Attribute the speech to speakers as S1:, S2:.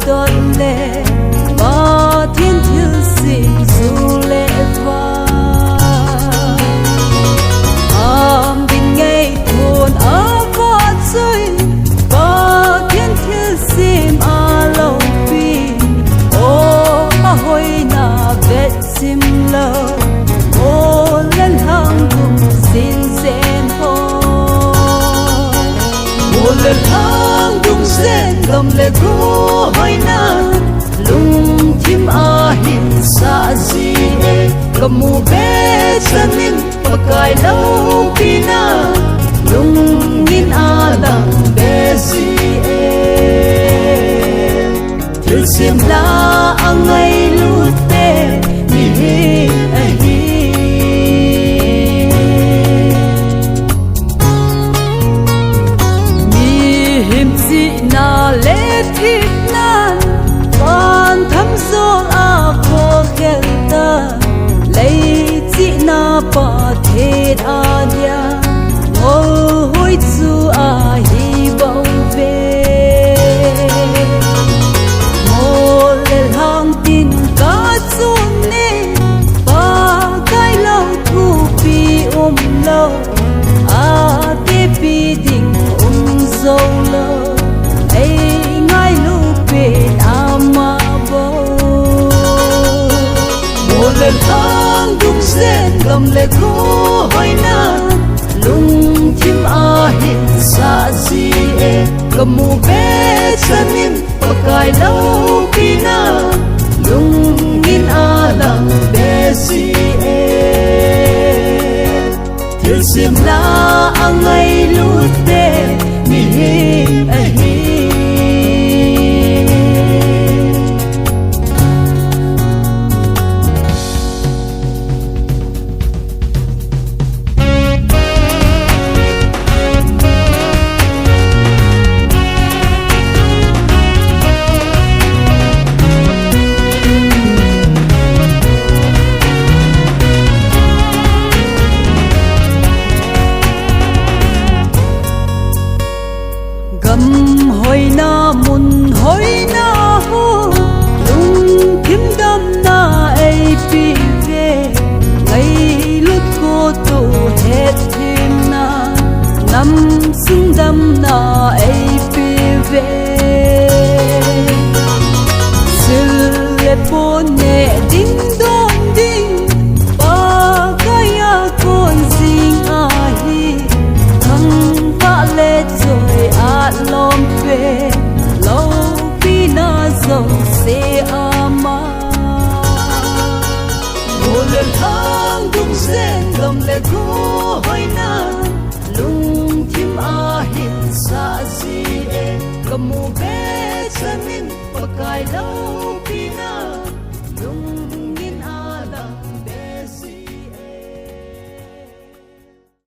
S1: đón lệ ba thiên thiếu xin dù lệ va bin ngay thôn ở võ chơi ba thiên thiếu xin a lâu pi ô ma hoi na vết sim lâu ô lên hang cùng xin sen ho ô lên hang cùng sen gầm lệ cô hoi na lung tim a hin sa gì e kamu be chanin pakai lau pina lung in a lang be si e til sim la angai lu te ni hi a hi mi him si na le thik nan ban tham zol a ko khelta lấy chị na pa thế a dia ngô hoi chu a hi bao về ngô lên hang tin cá chuông nè ba cái lâu thu pi lâu a te pi ding dâu lâu ai ngay lúc bên ama bao ngô lên hang dung sen gầm lệ cô hoi na lung tim a hin sa gì e kamu be chanin pakai lau pina lung in a lang be si e til sim la angai lu te ni hi a hi hoi na mun hoi na hu lung kim dam na ai pi ve ngai lut ko to het tim na nam sung dam na ai pi ve sil le po ne ding dong ding ba kaya kon sing a hi thang pa le choi a lom pe lâu pi na dòng xe ama ngô lên hang dung sen gầm lệ cô hoi na lung tim a hin sa gì e kamu be chanin pakai lau